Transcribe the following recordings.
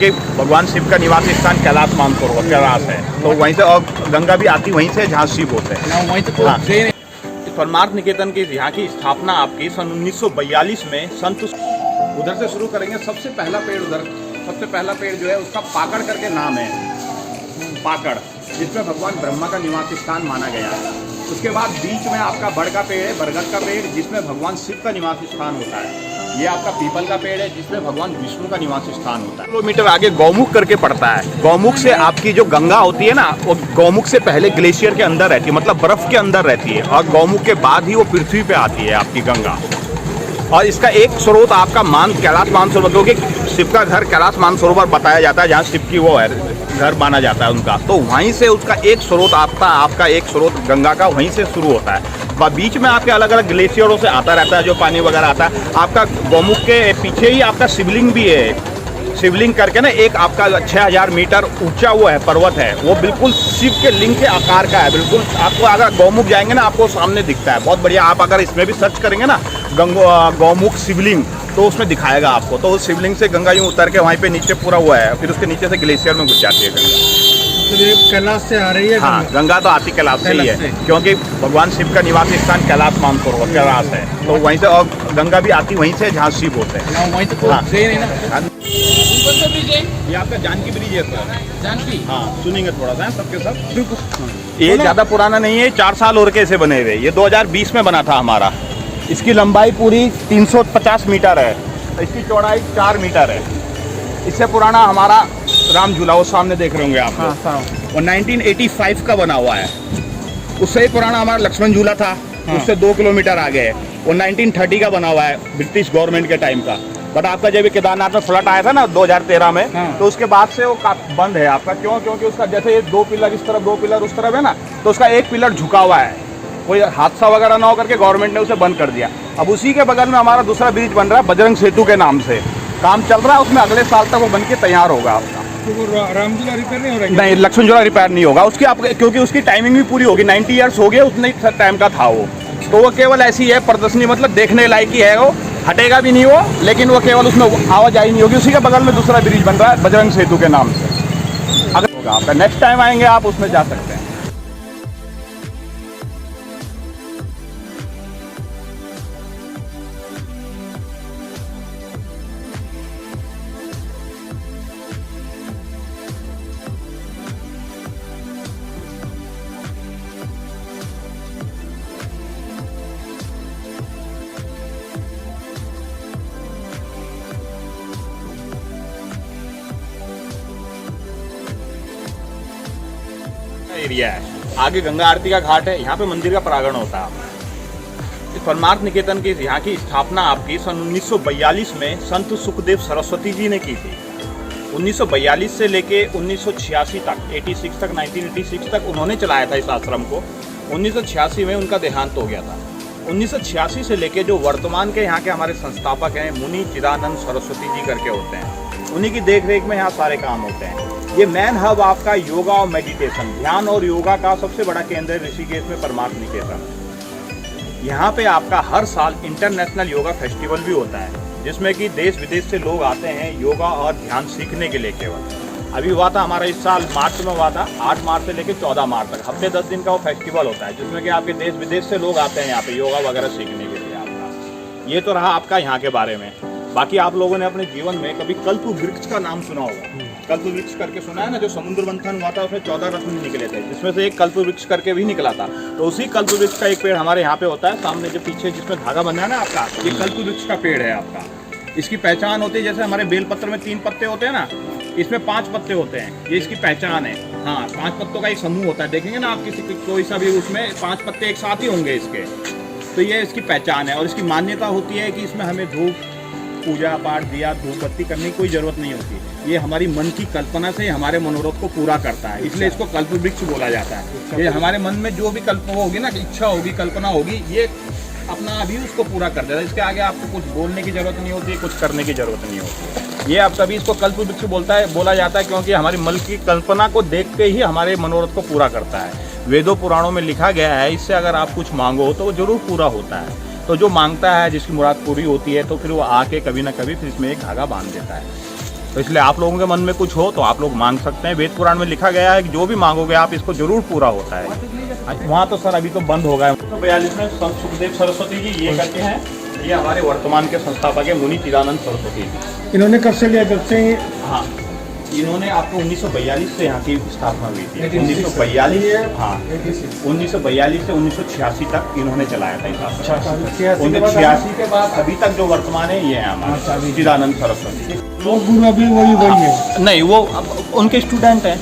कि भगवान शिव का निवास स्थान कैलाश मानसरोवर कैलाश है, तो वहीं से और गंगा भी आती वहीं से जहाँ शिव होते हैं। वहीं से हाँ। ट्रेन परमार्थ निकेतन की यहाँ की स्थापना आपकी सन 1942 में संत उधर से शुरू करेंगे। सबसे पहला पेड़ उधर, सबसे पहला पेड़ जो है उसका पाकड़ करके नाम है, पाकड़, जिसमें भगवान ब्रह्मा का निवास स्थान माना गया है। उसके बाद बीच में आपका बड़ का पेड़ है, बरगद का पेड़, जिसमें भगवान शिव का निवास स्थान होता है। ये आपका पीपल का पेड़ है, जिसमें भगवान विष्णु का निवास स्थान होता है। किलोमीटर आगे गौमुख करके पड़ता है। गौमुख से आपकी जो गंगा होती है ना, वो गौमुख से पहले ग्लेशियर के अंदर रहती है, मतलब बर्फ के अंदर रहती है, और गौमुख के बाद ही वो पृथ्वी पे आती है आपकी गंगा। और इसका एक स्रोत आपका कैलाश मानसरोवर, क्योंकि शिव का घर कैलाश मानसरोवर बताया जाता है, जहाँ शिव की वो है घर माना जाता है उनका, तो वहीं से उसका एक स्रोत आपका एक स्रोत गंगा का वहीं से शुरू होता है। बीच में आपके अलग अलग ग्लेशियरों से आता रहता है जो पानी वगैरह आता है। आपका गौमुख के पीछे ही आपका शिवलिंग भी है, शिवलिंग करके ना एक आपका 6000 मीटर ऊंचा वो है, पर्वत है, वो बिल्कुल शिव के लिंग के आकार का है। बिल्कुल आपको अगर गौमुख जाएंगे ना, आपको सामने दिखता है, बहुत बढ़िया। आप अगर इसमें भी सर्च करेंगे ना गौमुख शिवलिंग, तो उसमें दिखाएगा आपको। तो उस शिवलिंग से गंगा यूँ उतर के वहीं पे नीचे पूरा हुआ है, फिर उसके नीचे से ग्लेशियर में घुस जाती है गंगा। कैलाश से आ रही है। हाँ, गंगा तो आती कैलाश से ही है, क्योंकि भगवान शिव का निवास स्थान कैलाश मानसरोवर कैलाश है, तो वहीं से, और गंगा भी आती वहीं से जहाँ शिव होते हैं। वहीं से हाँ। ट्रेन है ना। ये आपका जानकी ब्रिज है सर। जानकी, हाँ, सुनेंगे थोड़ा सा सबके सब। ये ज़्यादा पुराना नहीं है, 4 साल और के इसे बने हुए। ये 2020 में बना था हमारा। इसकी लंबाई पूरी 350 मीटर है, इसकी चौड़ाई 4 मीटर है। इससे पुराना हमारा राम झूला, वो सामने देख रहे होंगे आप लोग। हाँ। और 1985 का बना हुआ है। उससे ही पुराना हमारा लक्ष्मण झूला था, उससे 2 किलोमीटर आगे है। वो 1930 का बना हुआ है, ब्रिटिश गवर्नमेंट के टाइम का। बट आपका जब केदारनाथ में फ्लड आया था ना 2013 में, तो उसके बाद से वो बंद है आपका। क्योंकि उसका जैसे ये 2 पिलर इस तरफ, 2 पिलर उस तरफ है ना, तो उसका एक पिलर झुका हुआ है। कोई हादसा वगैरह ना हो करके गवर्नमेंट ने उसे बंद कर दिया। अब उसी के बगल में हमारा दूसरा ब्रिज बन रहा है, बजरंग सेतु के नाम से काम चल रहा है। उसमें अगले साल तक वो बन के तैयार होगा आपका। तो राम झूला रिपेयर नहीं हो रहा है? नहीं, लक्ष्मण झूला रिपेयर नहीं होगा उसकी, आप क्योंकि उसकी टाइमिंग भी पूरी होगी। 90 ईयर्स हो गए, उतने ही टाइम का था वो। तो वो केवल ऐसी है प्रदर्शनी, मतलब देखने लायक ही है। वो हटेगा भी नहीं वो, लेकिन वो केवल उसमें आवाजाही नहीं होगी। उसी के बगल में दूसरा ब्रिज बन रहा है बजरंग सेतु के नाम से। अगर होगा आपका, नेक्स्ट टाइम आएंगे आप उसमें जा सकते हैं। एरिया है, आगे गंगा आरती का घाट है, यहाँ पे मंदिर का प्रांगण होता है। इस परमार्थ निकेतन की यहाँ की स्थापना आपकी सन 1942 में संत सुखदेव सरस्वती जी ने की थी। 1942 से लेके 1986 तक, 1986 तक उन्होंने चलाया था इस आश्रम को। 1986 में उनका देहांत हो गया था। 1986 से लेके जो वर्तमान के यहाँ के हमारे संस्थापक हैं, मुनि चिदानंद सरस्वती जी करके होते हैं, उन्हीं की देख रेख में यहाँ सारे काम होते हैं। ये मेन हब आपका योगा और मेडिटेशन, ध्यान और योगा का सबसे बड़ा केंद्र है ऋषिकेश में परमार्थ निकेतन। यहाँ पे आपका हर साल इंटरनेशनल योगा फेस्टिवल भी होता है, जिसमें कि देश विदेश से लोग आते हैं योगा और ध्यान सीखने के लिए। केवल अभी हुआ था हमारा इस साल मार्च में हुआ था, 8 मार्च से लेकर 14 मार्च तक हफ्ते 10 दिन का वो फेस्टिवल होता है, जिसमें कि आपके देश विदेश से लोग आते हैं यहाँ पे योगा वगैरह सीखने के लिए आपका। ये तो रहा आपका यहाँ के बारे में। बाकी आप लोगों ने अपने जीवन में कभी कल्प वृक्ष का नाम सुना होगा। कल्प वृक्ष करके सुना है ना, जो समुद्र मंथन हुआ था उसमें 14 रत्न निकले थे, जिसमें से एक कल्प वृक्ष करके भी निकला था। तो उसी कल्प वृक्ष का एक पेड़ हमारे यहाँ पे होता है, सामने जो पीछे जिसमें धागा बंधा है ना आपका, ये कल्प वृक्ष का पेड़ है आपका। इसकी पहचान होती है, जैसे हमारे बेलपत्र में 3 पत्ते होते हैं ना, इसमें 5 पत्ते होते हैं, ये इसकी पहचान है। हाँ, 5 पत्तों का एक समूह होता है, देखेंगे ना आप किसी कोई सा भी, उसमें 5 पत्ते एक साथ ही होंगे इसके। तो ये इसकी पहचान है, और इसकी मान्यता होती है कि इसमें हमें धूप, पूजा पाठ, दिया, धूप बत्ती करने की कोई ज़रूरत नहीं होती। ये हमारी मन की कल्पना से हमारे मनोरथ को पूरा करता है, इसलिए इसको कल्प वृक्ष बोला जाता है। ये हमारे मन में जो भी कल्पना होगी ना, इच्छा होगी, कल्पना होगी, ये अपना अभी उसको पूरा कर देता है। इसके आगे आपको कुछ बोलने की ज़रूरत नहीं होती, कुछ करने की ज़रूरत नहीं होती। ये आप तभी इसको कल्प वृक्ष बोला जाता है, क्योंकि हमारी मन की कल्पना को देख के ही हमारे मनोरथ को पूरा करता है। वेदों पुराणों में लिखा गया है, इससे अगर आप कुछ मांगो तो वो जरूर पूरा होता है। तो जो मांगता है, जिसकी मुराद पूरी होती है, तो फिर वो आके कभी ना कभी फिर इसमें एक धागा बांध देता है। तो इसलिए आप लोगों के मन में कुछ हो तो आप लोग मांग सकते हैं। वेद पुराण में लिखा गया है कि जो भी मांगोगे आप इसको जरूर पूरा होता है। वहाँ तो सर अभी तो बंद हो गया। 1942 में संत सुखदेव सरस्वती जी ये करके हैं, ये हमारे वर्तमान के संस्थापक है मुनि चिदानंद सरस्वती जी। इन्होंने कब से लिया, जब से? हाँ, इन्होंने आपको 1942 से यहाँ की स्थापना हुई थी। 1942, हाँ 1942 से 1986 तक इन्होंने चलाया था इस। 1986 के बाद अभी तक जो वर्तमान है ये है हमारा चिदानंद सरस्वती। वो गुरु अभी वही है? नहीं, वो उनके स्टूडेंट हैं,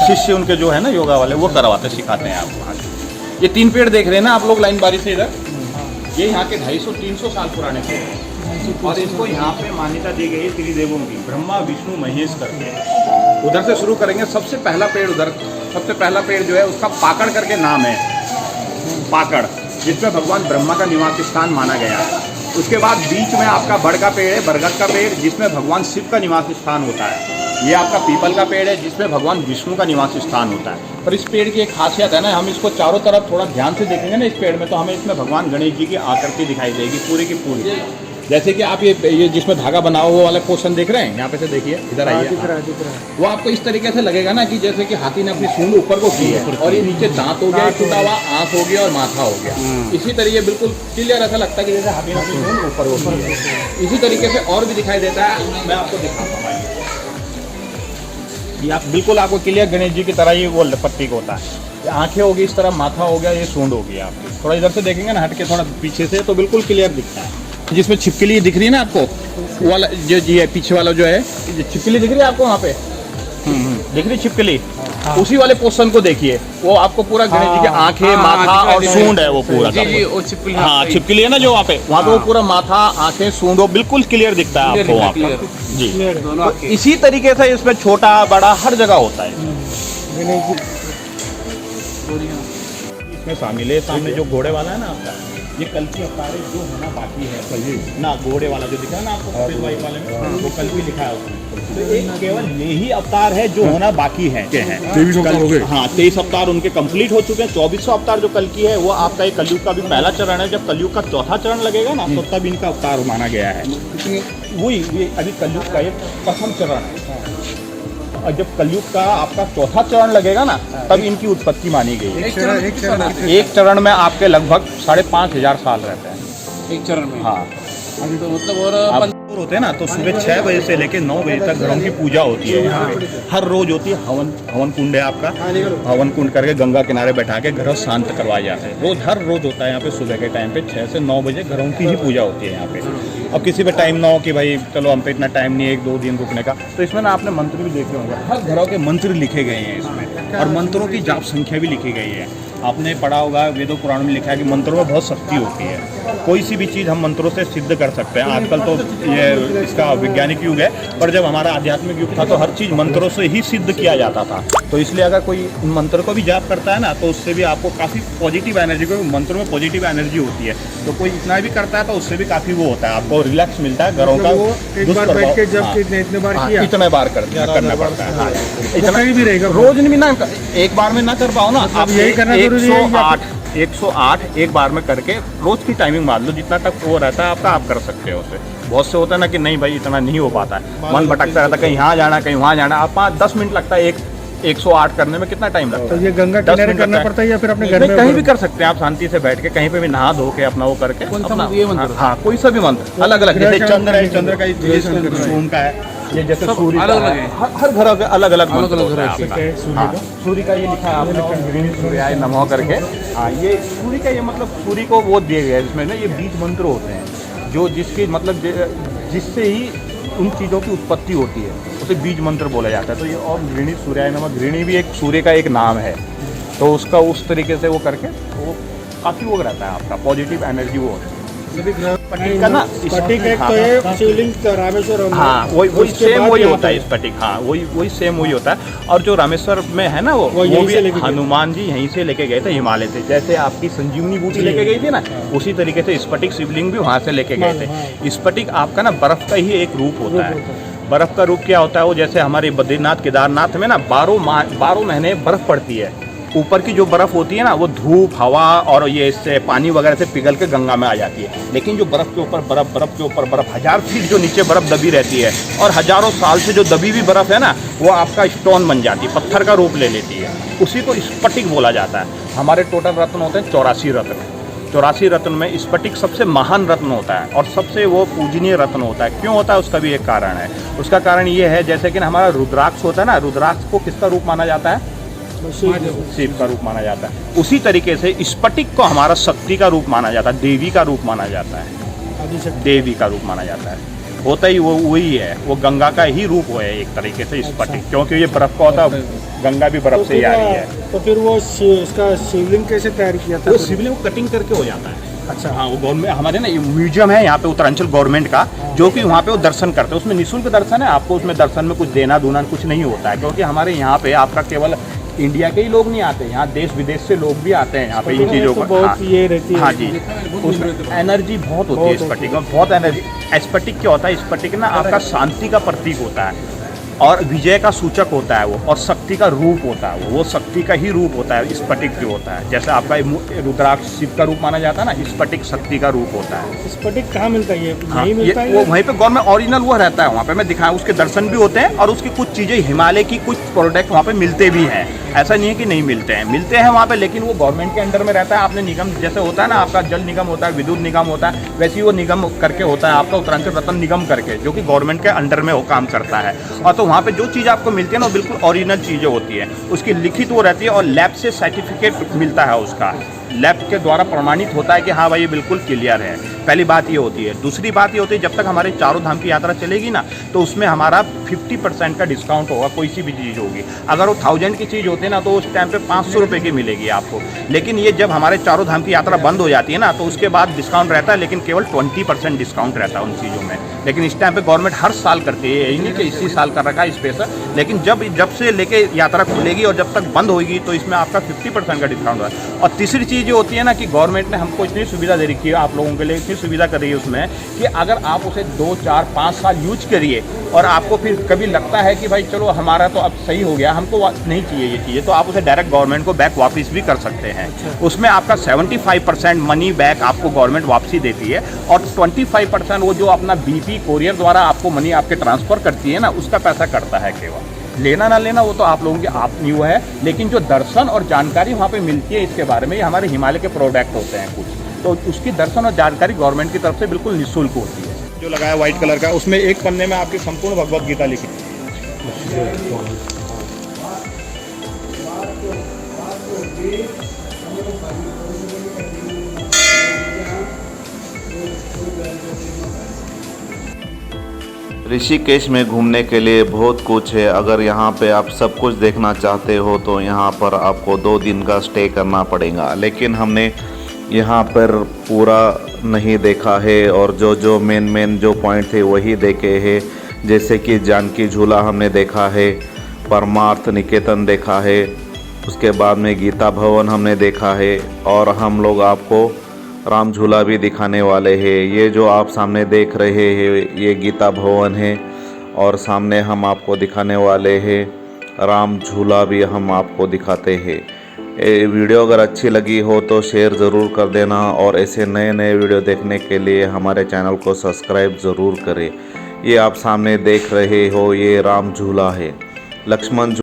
शिष्य उनके जो है ना योगा वाले, वो करवाते सिखाते हैं आपको। ये 3 पेड़ देख रहे हैं ना आप लोग लाइन बारी से इधर, ये यहाँ के 250-300 साल पुराने पेड़ हैं और इसको यहाँ पे मान्यता दी गई है त्रिदेवों की, ब्रह्मा विष्णु महेश करके। उधर से शुरू करेंगे। सबसे पहला पेड़ उधर, सबसे पहला पेड़ जो है उसका पाकड़ करके नाम है, पाकड़, जिसमें भगवान ब्रह्मा का निवास स्थान माना गया है। उसके बाद बीच में आपका बड़ का पेड़ है, बरगद का पेड़, जिसमें भगवान शिव का निवास स्थान होता है। ये आपका पीपल का पेड़ है जिसमें भगवान विष्णु का निवास स्थान होता है। पर इस पेड़ की एक खासियत है ना, हम इसको चारों तरफ थोड़ा ध्यान से देखेंगे ना इस पेड़ में, तो हमें इसमें भगवान गणेश जी की आकृति दिखाई देगी पूरी की पूरी। जैसे कि आप ये जिसमें धागा बना हुआ वाला पोर्शन देख रहे हैं, यहाँ पे से देखिए, इधर आइए। वो आपको इस तरीके से लगेगा ना कि जैसे कि हाथी ने अपनी सूंड ऊपर को की है और ये नीचे दांत हो गया, टूटा हुआ आंख हो गया और माथा हो गया। इसी तरीके बिल्कुल क्लियर ऐसा लगता है कि जैसे हाथी ने अपनी सूंड ऊपर हो गई है। इसी तरीके से और भी दिखाई देता है, मैं आपको दिखाता हूँ। ये आप बिल्कुल आपको क्लियर गणेश जी की तरह ही वो प्रतीक होता है। ये आंखें होगी इस तरह, माथा हो गया, ये सूंड होगी आपकी। थोड़ा इधर से देखेंगे ना हट के थोड़ा पीछे से, तो बिल्कुल क्लियर दिखता है। जिसमें छिपकली दिख रही है ना आपको, वो वाला जो ये पीछे वाला जो है, छिपकली दिख रही है आपको वहाँ पे, दिख रही छिपकली, उसी वाले पोर्शन को देखिए, वो आपको पूरा गणेश जी की आंखें, माथा और सूंड है वो पूरा। वो छिपकली, हाँ छिपकली है ना जो वहाँ पे वो पूरा माथा, आंखें, सूंड, वो बिल्कुल क्लियर दिखता है आपको वहाँ पर जी। तो इसी तरीके से इसमें छोटा बड़ा हर जगह होता है। इसमें शामिल है सामने जो घोड़े वाला है ना आपका, ये कल की अवतार है जो होना बाकी है ना। घोड़े वाला जो दिखा है ना आपको सफेद वाइट वाले में, वो कल भी लिखा है उसमें। तो एक केवल यही अवतार है जो होना बाकी है। 23 अवतार हो गए। हाँ 23 अवतार उनके कंप्लीट हो चुके हैं। 24वां अवतार जो कल की है वो आपका एक कलयुग का भी पहला चरण है। जब कलयुग का चौथा चरण लगेगा ना तो तब इनका अवतार माना गया है। वही ये अभी कलयुग का एक प्रथम चरण है और जब कलयुग का आपका चौथा चरण लगेगा ना तब इनकी उत्पत्ति मानी गई है। एक चरण में आपके लगभग 5,500 साल रहते हैं एक चरण में। हाँ तो मतलब और होते हैं ना, तो सुबह 6 बजे से लेकर 9 बजे तक घरों की पूजा होती है यहाँ पे। हर रोज होती है। हवन कुंड है आपका, हवन कुंड करके गंगा किनारे बैठा के घर शांत करवाए जाते हैं। रोज हर रोज होता है यहाँ पे। सुबह के टाइम पे 6 से 9 बजे घरों की ही पूजा होती है यहाँ पे। अब किसी पे टाइम ना हो कि भाई चलो हम पे इतना टाइम नहीं है 1-2 दिन रुकने का, तो इसमें ना आपने मंत्र भी देखे होंगे। हर घरों के मंत्र लिखे गए हैं इसमें और मंत्रों की जाप संख्या भी लिखी गई है। आपने पढ़ा होगा वेदों पुराण में लिखा है कि मंत्रों में बहुत शक्ति होती है। कोई सी भी चीज़ हम मंत्रों से सिद्ध कर सकते हैं। आजकल तो ये इसका वैज्ञानिक युग है, पर जब हमारा आध्यात्मिक युग था तो हर चीज़ मंत्रों से ही सिद्ध किया जाता था। तो इसलिए अगर कोई उन मंत्र को भी जाप करता है ना तो उससे भी आपको काफ़ी पॉजिटिव एनर्जी, क्योंकि मंत्रों में पॉजिटिव एनर्जी होती है। तो कोई इतना भी करता है तो उससे भी काफ़ी वो होता है, आपको रिलैक्स मिलता है। घरों का एक बार बैठ के जब इतने बार किया, इतने बार करना पड़ता है। हाँ इतना भी रहेगा, रोज नहीं ना, एक बार में ना कर पाओ ना आप। यही करना 108 एक बार में करके रोज की टाइमिंग मान लो, जितना तक वो रहता है आपका, आप कर सकते हो उसे। बहुत से होता है ना कि नहीं भाई इतना नहीं हो पाता है, मन भटकता रहता है, कहीं यहाँ जाना कहीं वहाँ जाना। आप 5-10 मिनट लगता है 108 करने में, कितना टाइम लगता है? तो ये गंगा किनारे करना पड़ता है या फिर अपने घर में कहीं भी कर सकते हैं आप, शांति से बैठ के कहीं पे भी नहा धो के अपना वो करके। हाँ कोई सा भी मंत्र अलग अलग, जैसे चंद्र है, चंद्र का सोम का है, ये जैसे सूर्य अलग अलग है। हर घर के अलग अलग है। सूर्य का ये लिखा है आपने सूर्याय नमः करके। हाँ ये सूर्य का ये मतलब सूर्य को वो दिए गए जिसमें ना ये बीज मंत्र होते हैं, जो जिसकी मतलब जिससे ही उन चीज़ों की उत्पत्ति होती है, उसे बीज मंत्र बोला जाता है। तो ये और घृणी सूर्याय नमः, घृणी भी एक सूर्य का एक नाम है। तो उसका उस तरीके से वो करके वो काफ़ी वो रहता है आपका पॉजिटिव एनर्जी वो होती है। स्फटिक का ना, स्फटिक एक तो ये शिवलिंग रामेश्वर, हाँ वही सेम वही होता है स्फटिक। हाँ वही सेम वही होता है। और जो रामेश्वर में है ना वो भी हनुमान जी यहीं से लेके गए थे, हिमालय से। जैसे आपकी संजीवनी बूटी लेके गई थी ना, उसी तरीके से स्फटिक शिवलिंग भी वहाँ से लेके गए थे। स्फटिक आपका ना बर्फ का ही एक रूप होता है। बर्फ का रूप क्या होता है? वो जैसे हमारे बद्रीनाथ केदारनाथ में ना 12 महीने बर्फ पड़ती है, ऊपर की जो बर्फ़ होती है ना वो धूप हवा और ये इससे पानी वगैरह से पिघल के गंगा में आ जाती है। लेकिन जो बर्फ़ के ऊपर बर्फ़, बर्फ़ के ऊपर बर्फ़, 1000 फीट जो नीचे बर्फ़ दबी रहती है और हज़ारों साल से जो दबी हुई बर्फ़ है ना वो आपका स्टोन बन जाती है, पत्थर का रूप ले लेती है। उसी को स्फटिक बोला जाता है। हमारे टोटल रत्न होते हैं 84 रत्न। 84 रत्न में स्फटिक सबसे महान रत्न होता है और सबसे वो पूजनीय रत्न होता है। क्यों होता है उसका भी एक कारण है। उसका कारण ये है जैसे कि हमारा रुद्राक्ष होता है ना, रुद्राक्ष को किसका रूप माना जाता है? शिव का रूप माना जाता है। उसी तरीके से स्फटिक को हमारा शक्ति का रूप माना जाता है, देवी का रूप माना जाता है, देवी का रूप माना जाता है। होता ही वो वही है, वो गंगा का ही रूप है एक तरीके से स्फटिक, क्योंकि ये बर्फ का होता है, गंगा भी बर्फ से ही आ रही है। तो फिर वो उसका शिवलिंग कैसे तैयार किया था? वो शिवलिंग को कटिंग करके हो जाता है। अच्छा। हाँ, वो गवर्नमेंट हमारे ना म्यूजियम है यहाँ पे उत्तरांचल गवर्नमेंट का, जो कि वहाँ पे वो दर्शन करते हैं। उसमें निःशुल्क दर्शन है, आपको उसमें दर्शन में कुछ देना दूना कुछ नहीं होता है, क्योंकि हमारे यहाँ पे आपका केवल इंडिया के ही लोग नहीं आते, यहाँ देश विदेश से लोग भी आते हैं यहाँ पे इन चीज़ों को। बहुत ये रहती है। हाँ जी, उसमें एनर्जी बहुत होती है स्फटिक में, बहुत एनर्जी। स्फटिक क्या होता है? स्फटिक ना आपका शांति का प्रतीक होता है और विजय का सूचक होता है वो, और शक्ति का रूप होता है वो शक्ति का ही रूप होता है स्फटिक जो होता है। जैसे आपका रुद्राक्ष शिव का रूप माना जाता है ना, स्फटिक शक्ति का रूप होता है। स्फटिक कहाँ मिलता है? हाँ, नहीं मिलता है वो वहीं पे गवर्नमेंट ओरिजिनल वो रहता है, वहाँ पे मैं दिखाया, उसके दर्शन भी होते हैं और उसकी कुछ चीज़ें हिमालय की कुछ प्रोडक्ट वहाँ पे मिलते भी हैं। ऐसा नहीं है कि नहीं मिलते हैं, मिलते हैं वहाँ पे, लेकिन वो गवर्नमेंट के अंडर में रहता है। आपने निगम जैसे होता है ना, आपका जल निगम होता है, विद्युत निगम होता है, वैसे ही वो निगम करके होता है आपका उत्तरांचल रत्न निगम करके, जो कि गवर्नमेंट के अंडर में वो काम करता है। और तो वहाँ पे जो चीज़ आपको मिलती है ना वो बिल्कुल ओरिजिनल चीज़ें होती है, उसकी लिखित वो रहती है और लैब से सर्टिफिकेट मिलता है उसका, लैब के द्वारा प्रमाणित होता है कि हाँ भाई ये बिल्कुल क्लियर है। पहली बात ये होती है। दूसरी बात ये होती है, जब तक हमारे चारों धाम की यात्रा चलेगी ना तो उसमें हमारा 50% का डिस्काउंट होगा, कोई सी भी चीज़ होगी। अगर वो 1000 की चीज़ होती है ना तो उस टाइम पे 500 रुपये की मिलेगी आपको। लेकिन ये जब हमारे चारों धाम की यात्रा बंद हो जाती है ना तो उसके बाद डिस्काउंट रहता है, लेकिन केवल 20% डिस्काउंट रहता है उन चीज़ों में। लेकिन इस टाइम पे गवर्नमेंट हर साल करती है, यही नहीं कि इसी साल कर रखा है स्पेशल, लेकिन जब से लेके यात्रा खुलेगी और जब तक बंद होगी तो इसमें आपका 50% का डिस्काउंट होगा। और तीसरी चीज़ ये होती है ना कि गवर्नमेंट ने हमको इतनी सुविधा दे रखी है, आप लोगों के लिए इतनी सुविधा कर रही है उसमें कि अगर आप उसे 2, 4, 5 साल यूज करिए और आपको फिर कभी लगता है कि भाई चलो हमारा तो अब सही हो गया, हमको नहीं चाहिए ये चीज़ें, तो आप उसे डायरेक्ट गवर्नमेंट को बैक वापस भी कर सकते हैं। उसमें आपका 75% मनी बैक आपको गवर्नमेंट वापसी देती है और 25% वो जो अपना BP कोरियर द्वारा आपको मनी आपके ट्रांसफ़र करती है ना, उसका पैसा कटता है केवल। लेना ना लेना वो तो आप लोगों की अपनी वो है, लेकिन जो दर्शन और जानकारी वहाँ पे मिलती है इसके बारे में, ये हमारे हिमालय के प्रोडक्ट होते हैं कुछ, तो उसकी दर्शन और जानकारी गवर्नमेंट की तरफ से बिल्कुल निःशुल्क होती है। जो लगाया व्हाइट कलर का, उसमें एक पन्ने में आपकी संपूर्ण भगवत गीता लिखी ऋषिकेश में घूमने के लिए बहुत कुछ है। अगर यहाँ पे आप सब कुछ देखना चाहते हो तो यहाँ पर आपको 2 दिन का स्टे करना पड़ेगा, लेकिन हमने यहाँ पर पूरा नहीं देखा है और जो मेन जो पॉइंट थे वही देखे हैं। जैसे कि जानकी झूला हमने देखा है, परमार्थ निकेतन देखा है, उसके बाद में गीता भवन हमने देखा है और हम लोग आपको राम झूला भी दिखाने वाले हैं। ये जो आप सामने देख रहे हैं ये गीता भवन है और सामने हम आपको दिखाने वाले हैं राम झूला भी हम आपको दिखाते हैं। ये वीडियो अगर अच्छी लगी हो तो शेयर ज़रूर कर देना और ऐसे नए वीडियो देखने के लिए हमारे चैनल को सब्सक्राइब ज़रूर करें। ये आप सामने देख रहे हो ये राम झूला है, लक्ष्मण